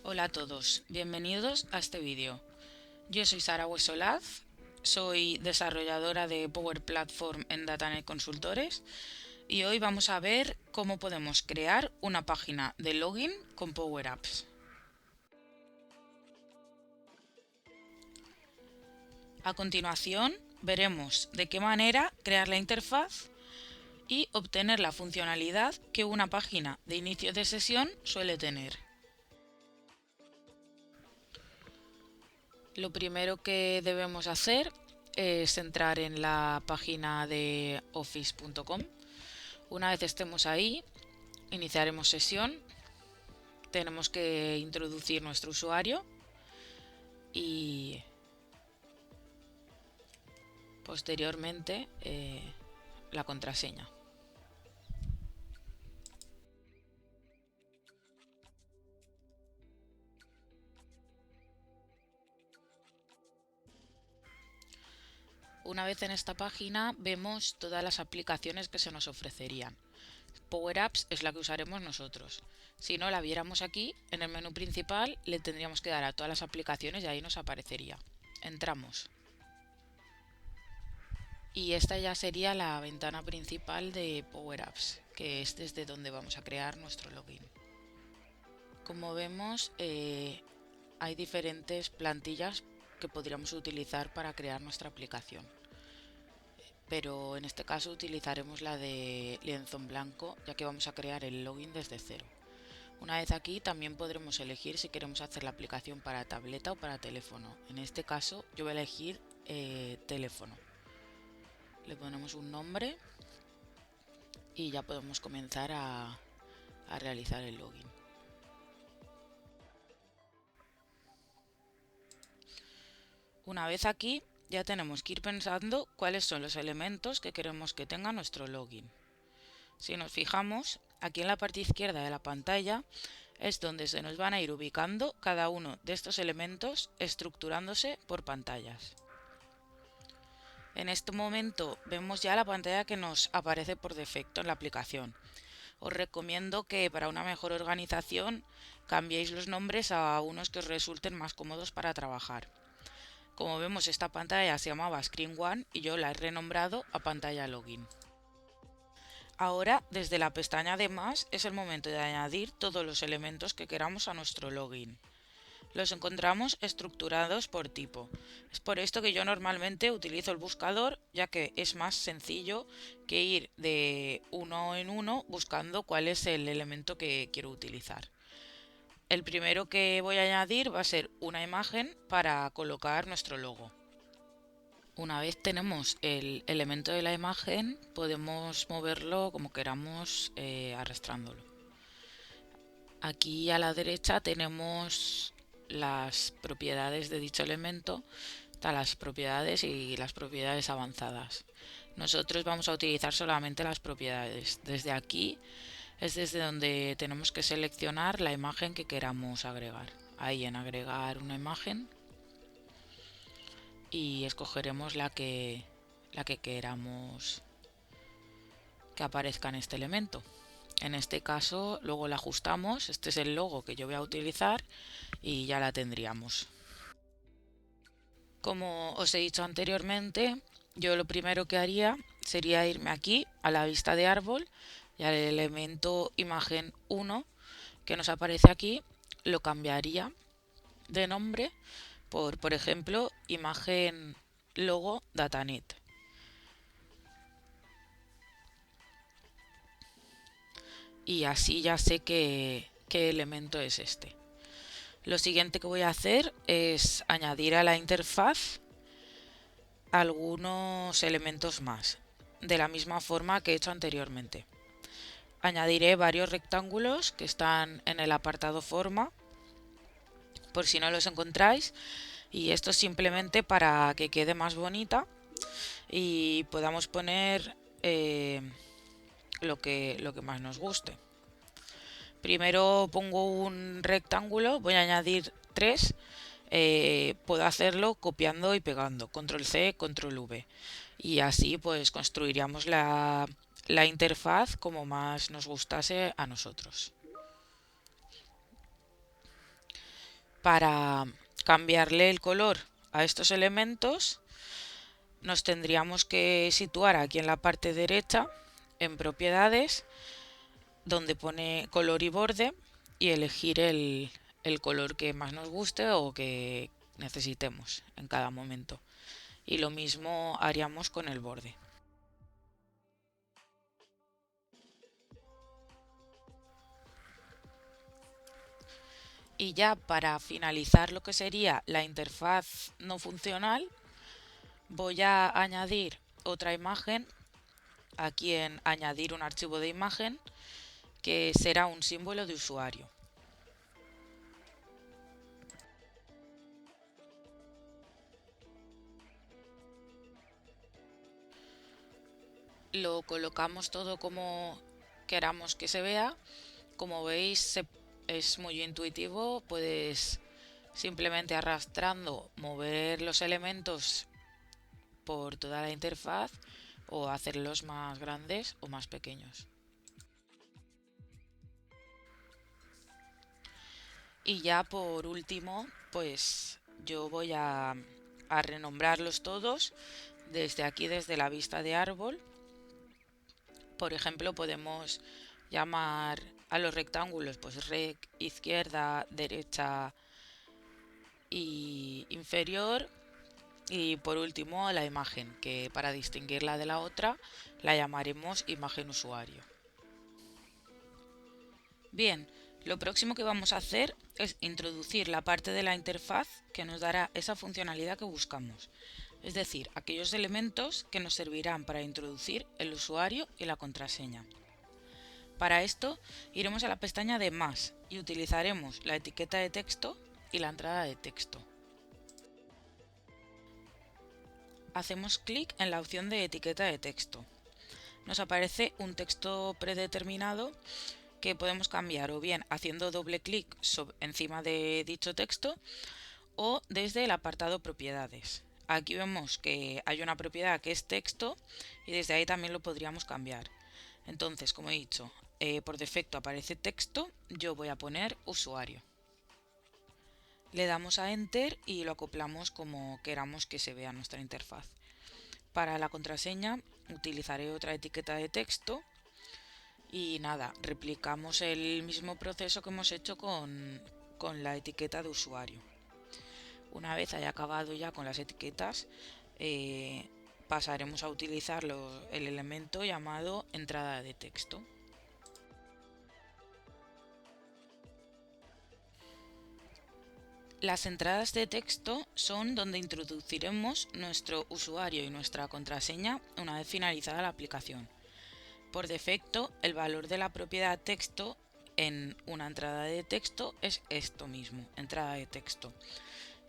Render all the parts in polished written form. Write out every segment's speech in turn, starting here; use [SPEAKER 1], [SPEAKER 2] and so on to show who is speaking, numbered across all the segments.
[SPEAKER 1] Hola a todos, bienvenidos a este vídeo. Yo soy Sara Huesolaz, soy desarrolladora de Power Platform en Datanet Consultores y hoy vamos a ver cómo podemos crear una página de login con Power Apps. A continuación veremos de qué manera crear la interfaz y obtener la funcionalidad que una página de inicio de sesión suele tener. Lo primero que debemos hacer es entrar en la página de office.com. Una vez estemos ahí, iniciaremos sesión. Tenemos que introducir nuestro usuario y posteriormente la contraseña. Una vez en esta página vemos todas las aplicaciones que se nos ofrecerían. Power Apps es la que usaremos nosotros. Si no la viéramos aquí, en el menú principal le tendríamos que dar a todas las aplicaciones y ahí nos aparecería. Entramos. Y esta ya sería la ventana principal de Power Apps, que es desde donde vamos a crear nuestro login. Como vemos, hay diferentes plantillas que podríamos utilizar para crear nuestra aplicación. Pero en este caso utilizaremos la de lienzo en blanco, ya que vamos a crear el login desde cero. Una vez aquí también podremos elegir si queremos hacer la aplicación para tableta o para teléfono. En este caso yo voy a elegir teléfono. Le ponemos un nombre y ya podemos comenzar a realizar el login. Una vez aquí ya tenemos que ir pensando cuáles son los elementos que queremos que tenga nuestro login. Si nos fijamos, aquí en la parte izquierda de la pantalla es donde se nos van a ir ubicando cada uno de estos elementos estructurándose por pantallas. En este momento vemos ya la pantalla que nos aparece por defecto en la aplicación. Os recomiendo que para una mejor organización cambiéis los nombres a unos que os resulten más cómodos para trabajar. Como vemos, esta pantalla se llamaba Screen One y yo la he renombrado a pantalla Login. Ahora, desde la pestaña de más, es el momento de añadir todos los elementos que queramos a nuestro login. Los encontramos estructurados por tipo. Es por esto que yo normalmente utilizo el buscador, ya que es más sencillo que ir de uno en uno buscando cuál es el elemento que quiero utilizar. El primero que voy a añadir va a ser una imagen para colocar nuestro logo. Una vez tenemos el elemento de la imagen, podemos moverlo como queramos arrastrándolo. Aquí a la derecha tenemos las propiedades de dicho elemento, las propiedades y las propiedades avanzadas. Nosotros vamos a utilizar solamente las propiedades. Desde aquí es desde donde tenemos que seleccionar la imagen que queramos agregar. Ahí en agregar una imagen y escogeremos la que queramos que aparezca en este elemento. En este caso luego la ajustamos, este es el logo que yo voy a utilizar y ya la tendríamos. Como os he dicho anteriormente, yo lo primero que haría sería irme aquí a la vista de árbol y al elemento imagen 1 que nos aparece aquí lo cambiaría de nombre por ejemplo, imagen logo Datanet. Y así ya sé qué elemento es este. Lo siguiente que voy a hacer es añadir a la interfaz algunos elementos más, de la misma forma que he hecho anteriormente. Añadiré varios rectángulos que están en el apartado forma, por si no los encontráis, y esto es simplemente para que quede más bonita y podamos poner lo que más nos guste. Primero pongo un rectángulo, voy a añadir 3. Puedo hacerlo copiando y pegando, control C, control V. Y así pues construiríamos la interfaz como más nos gustase a nosotros. Para cambiarle el color a estos elementos nos tendríamos que situar aquí en la parte derecha, en propiedades, donde pone color y borde, y elegir el color que más nos guste o que necesitemos en cada momento. Y lo mismo haríamos con el borde. Y ya para finalizar lo que sería la interfaz no funcional, voy a añadir otra imagen aquí en añadir un archivo de imagen, que será un símbolo de usuario. Lo colocamos todo como queramos que se vea. Como veis, es muy intuitivo, puedes simplemente arrastrando mover los elementos por toda la interfaz o hacerlos más grandes o más pequeños. Y ya por último, pues yo voy a renombrarlos todos desde aquí, desde la vista de árbol. Por ejemplo, podemos llamar a los rectángulos pues rec, izquierda, derecha y inferior. Y por último la imagen, que para distinguirla de la otra la llamaremos imagen usuario. Bien, lo próximo que vamos a hacer es introducir la parte de la interfaz que nos dará esa funcionalidad que buscamos, es decir, aquellos elementos que nos servirán para introducir el usuario y la contraseña. Para esto iremos a la pestaña de Más y utilizaremos la etiqueta de texto y la entrada de texto. Hacemos clic en la opción de etiqueta de texto. Nos aparece un texto predeterminado que podemos cambiar o bien haciendo doble clic encima de dicho texto o desde el apartado propiedades. Aquí vemos que hay una propiedad que es texto y desde ahí también lo podríamos cambiar. Entonces, como he dicho, por defecto aparece texto, yo voy a poner usuario. Le damos a Enter y lo acoplamos como queramos que se vea nuestra interfaz. Para la contraseña utilizaré otra etiqueta de texto y nada, replicamos el mismo proceso que hemos hecho con la etiqueta de usuario. Una vez haya acabado ya con las etiquetas, pasaremos a utilizar el elemento llamado entrada de texto. Las entradas de texto son donde introduciremos nuestro usuario y nuestra contraseña una vez finalizada la aplicación. Por defecto, el valor de la propiedad texto en una entrada de texto es esto mismo, entrada de texto.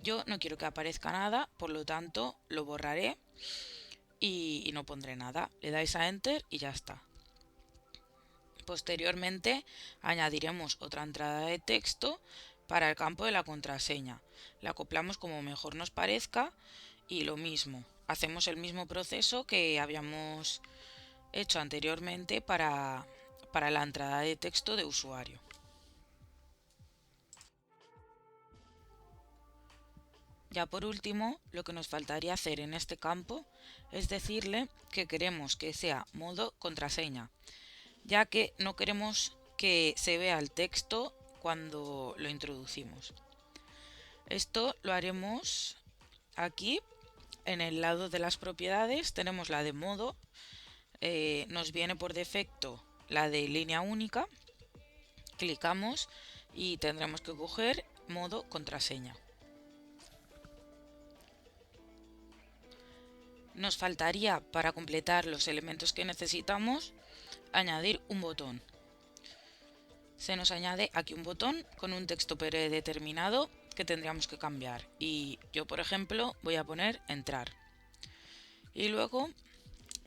[SPEAKER 1] Yo no quiero que aparezca nada, por lo tanto lo borraré y no pondré nada. Le dais a Enter y ya está. Posteriormente añadiremos otra entrada de texto para el campo de la contraseña. La acoplamos como mejor nos parezca y lo mismo. Hacemos el mismo proceso que habíamos hecho anteriormente para la entrada de texto de usuario. Ya por último, lo que nos faltaría hacer en este campo es decirle que queremos que sea modo contraseña, ya que no queremos que se vea el texto cuando lo introducimos. Esto lo haremos aquí en el lado de las propiedades. Tenemos la de modo, nos viene por defecto la de línea única, clicamos y tendremos que coger modo contraseña. Nos faltaría, para completar los elementos que necesitamos, añadir un botón. Se nos añade aquí un botón con un texto predeterminado que tendríamos que cambiar. Y yo, por ejemplo, voy a poner entrar. Y luego,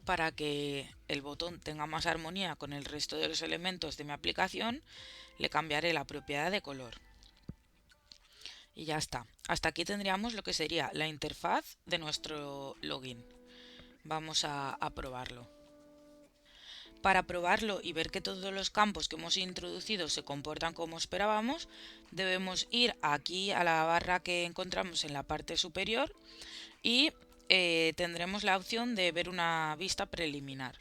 [SPEAKER 1] para que el botón tenga más armonía con el resto de los elementos de mi aplicación, le cambiaré la propiedad de color. Y ya está. Hasta aquí tendríamos lo que sería la interfaz de nuestro login. Vamos a probarlo. Para probarlo y ver que todos los campos que hemos introducido se comportan como esperábamos, debemos ir aquí a la barra que encontramos en la parte superior y tendremos la opción de ver una vista preliminar.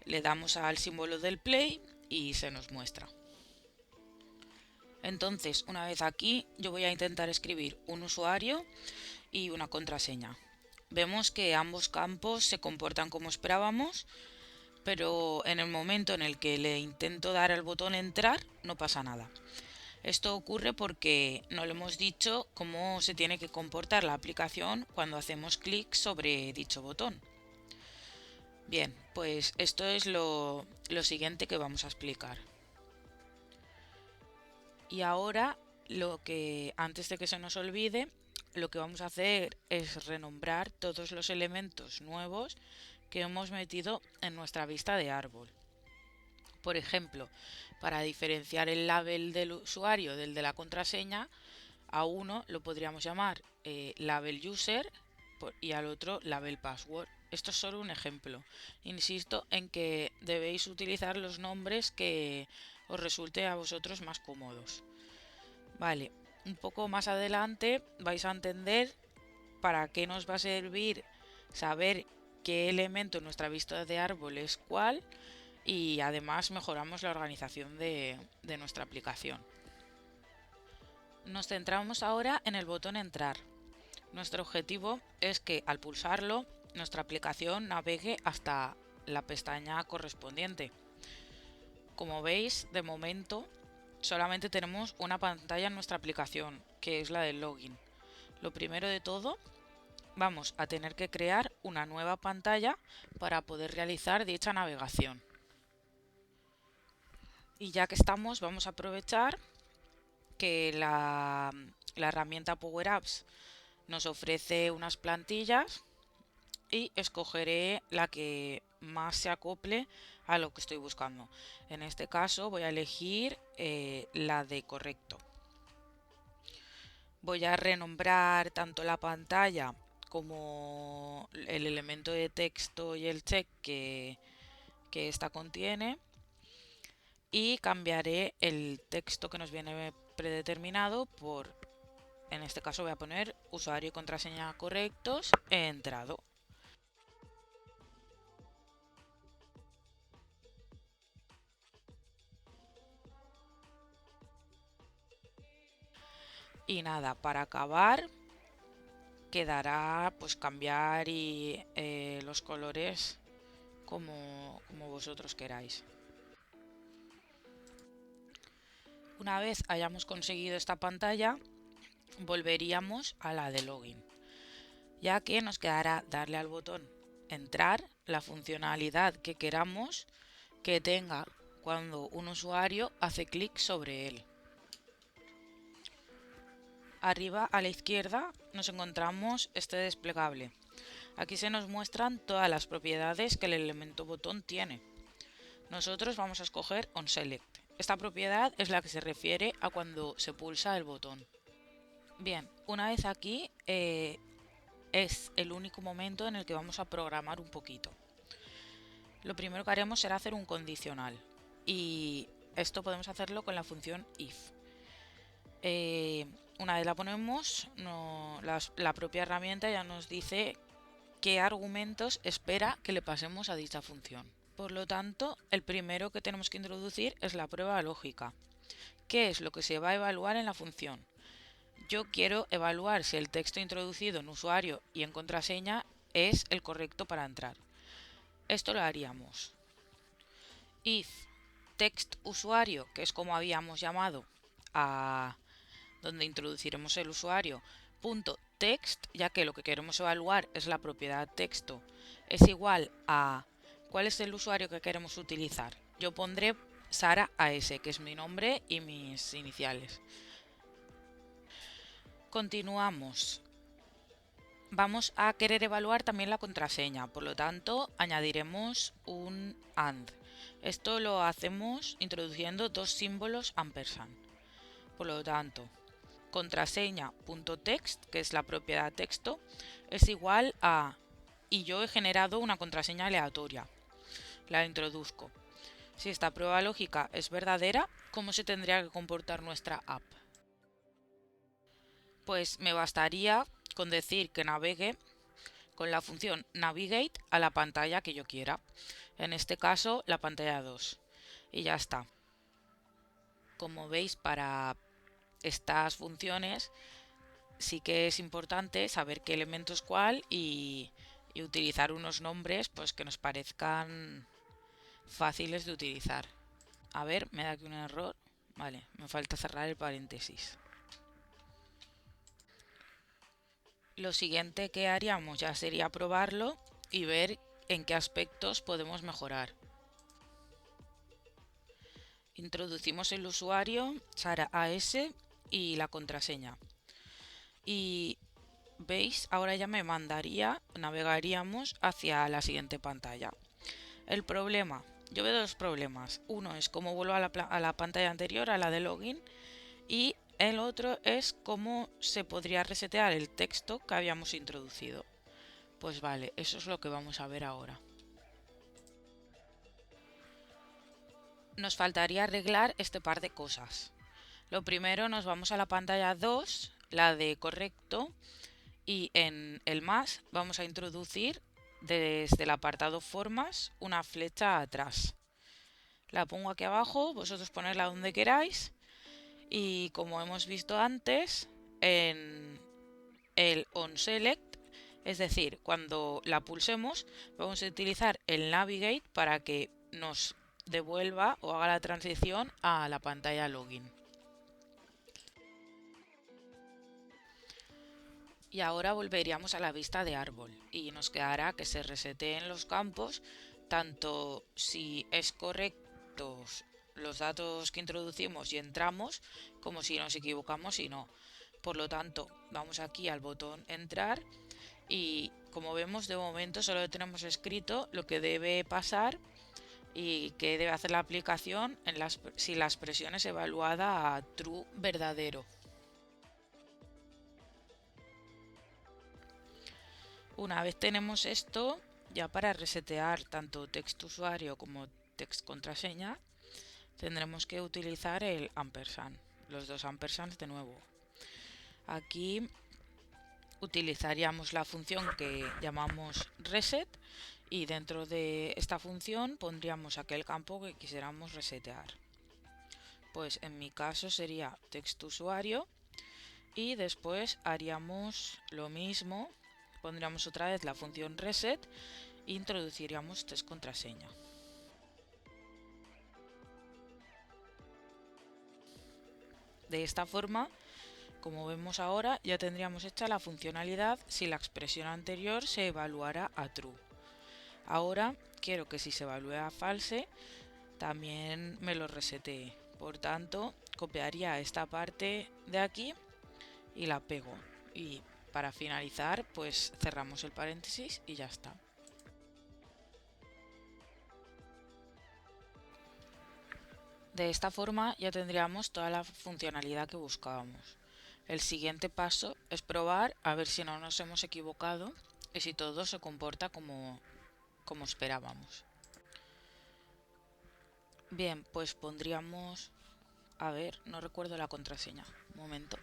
[SPEAKER 1] Le damos al símbolo del play y se nos muestra. Entonces, una vez aquí, yo voy a intentar escribir un usuario y una contraseña. Vemos que ambos campos se comportan como esperábamos, pero en el momento en el que le intento dar al botón entrar, no pasa nada. Esto ocurre porque no le hemos dicho cómo se tiene que comportar la aplicación cuando hacemos clic sobre dicho botón. Bien, pues esto es lo siguiente que vamos a explicar. Y ahora, antes de que se nos olvide, lo que vamos a hacer es renombrar todos los elementos nuevos que hemos metido en nuestra vista de árbol. Por ejemplo, para diferenciar el label del usuario del de la contraseña, a uno lo podríamos llamar label user y al otro label password. Esto es solo un ejemplo. Insisto en que debéis utilizar los nombres que os resulte a vosotros más cómodos. Vale, un poco más adelante vais a entender para qué nos va a servir saber qué elemento en nuestra vista de árbol es cuál, y además mejoramos la organización de nuestra aplicación. Nos centramos ahora en el botón entrar. Nuestro objetivo es que al pulsarlo nuestra aplicación navegue hasta la pestaña correspondiente. Como veis, de momento solamente tenemos una pantalla en nuestra aplicación, que es la del login. Lo primero de todo, vamos a tener que crear una nueva pantalla para poder realizar dicha navegación. Y ya que estamos, vamos a aprovechar que la herramienta Power Apps nos ofrece unas plantillas y escogeré la que más se acople a lo que estoy buscando. En este caso voy a elegir la de correcto. Voy a renombrar tanto la pantalla como el elemento de texto y el check que esta contiene, y cambiaré el texto que nos viene predeterminado por, en este caso voy a poner usuario y contraseña correctos, he entrado. Y nada, para acabar quedará pues cambiar los colores como vosotros queráis. Una vez hayamos conseguido esta pantalla, volveríamos a la de login, ya que nos quedará darle al botón entrar la funcionalidad que queramos que tenga cuando un usuario hace clic sobre él. Arriba a la izquierda nos encontramos este desplegable. Aquí se nos muestran todas las propiedades que el elemento botón tiene. Nosotros vamos a escoger onSelect. Esta propiedad es la que se refiere a cuando se pulsa el botón. Bien, una vez aquí es el único momento en el que vamos a programar un poquito. Lo primero que haremos será hacer un condicional, y esto podemos hacerlo con la función if. Una vez la ponemos, la propia herramienta ya nos dice qué argumentos espera que le pasemos a dicha función. Por lo tanto, el primero que tenemos que introducir es la prueba lógica. ¿Qué es lo que se va a evaluar en la función? Yo quiero evaluar si el texto introducido en usuario y en contraseña es el correcto para entrar. Esto lo haríamos if text usuario, que es como habíamos llamado a donde introduciremos el usuario, punto text, ya que lo que queremos evaluar es la propiedad texto, es igual a cuál es el usuario que queremos utilizar. Yo pondré Sara AS, que es mi nombre y mis iniciales. Continuamos. Vamos a querer evaluar también la contraseña, por lo tanto añadiremos un AND. Esto lo hacemos introduciendo dos símbolos ampersand. Por lo tanto, contraseña.text, que es la propiedad texto, es igual a, y yo he generado una contraseña aleatoria. la introduzco. Si esta prueba lógica es verdadera, ¿cómo se tendría que comportar nuestra app? Pues me bastaría con decir que navegue con la función navigate a la pantalla que yo quiera. En este caso, la pantalla 2. Y ya está. Como veis, para estas funciones sí que es importante saber qué elemento es cuál y utilizar unos nombres pues que nos parezcan fáciles de utilizar. A ver, me da aquí un error. Vale, me falta cerrar el paréntesis. Lo siguiente que haríamos ya sería probarlo y ver en qué aspectos podemos mejorar. Introducimos el usuario, Sara AS y la contraseña. Y veis, ahora ya me mandaría, navegaríamos hacia la siguiente pantalla. El problema, yo veo dos problemas. Uno es cómo vuelvo a la pantalla anterior, a la de login, y el otro es cómo se podría resetear el texto que habíamos introducido. Pues vale, eso es lo que vamos a ver ahora. Nos faltaría arreglar este par de cosas. Lo primero, nos vamos a la pantalla 2, la de correcto, y en el más vamos a introducir desde el apartado formas una flecha atrás. La pongo aquí abajo, vosotros ponedla donde queráis y como hemos visto antes en el onSelect, es decir, cuando la pulsemos vamos a utilizar el navigate para que nos devuelva o haga la transición a la pantalla login. Y ahora volveríamos a la vista de árbol y nos quedará que se reseteen los campos tanto si es correctos los datos que introducimos y entramos como si nos equivocamos y no. Por lo tanto, vamos aquí al botón entrar y como vemos de momento solo tenemos escrito lo que debe pasar y que debe hacer la aplicación si la expresión es evaluada a true verdadero. Una vez tenemos esto, ya para resetear tanto texto usuario como text contraseña, tendremos que utilizar el ampersand, los dos ampersands de nuevo. Aquí utilizaríamos la función que llamamos reset y dentro de esta función pondríamos aquel campo que quisiéramos resetear. Pues en mi caso sería texto usuario y después haríamos lo mismo. Pondríamos otra vez la función reset e introduciríamos text contraseña. De esta forma, como vemos ahora, ya tendríamos hecha la funcionalidad si la expresión anterior se evaluara a true. Ahora quiero que si se evalúe a false, también me lo resetee. Por tanto, copiaría esta parte de aquí y la pego. Y para finalizar, pues cerramos el paréntesis y ya está. De esta forma ya tendríamos toda la funcionalidad que buscábamos. El siguiente paso es probar a ver si no nos hemos equivocado y si todo se comporta como esperábamos. Bien, pues pondríamos... A ver, no recuerdo la contraseña. Un momento.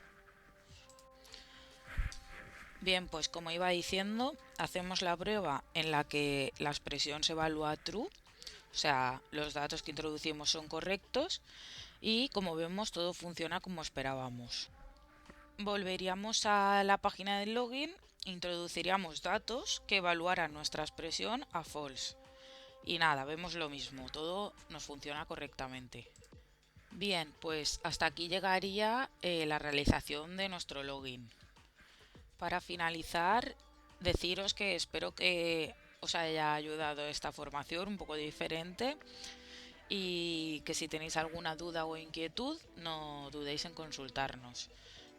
[SPEAKER 1] Bien, pues como iba diciendo, hacemos la prueba en la que la expresión se evalúa true, o sea, los datos que introducimos son correctos y como vemos todo funciona como esperábamos. Volveríamos a la página del login, introduciríamos datos que evaluaran nuestra expresión a false. Y nada, vemos lo mismo, todo nos funciona correctamente. Bien, pues hasta aquí llegaría la realización de nuestro login. Para finalizar, deciros que espero que os haya ayudado esta formación un poco diferente y que si tenéis alguna duda o inquietud no dudéis en consultarnos.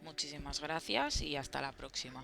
[SPEAKER 1] Muchísimas gracias y hasta la próxima.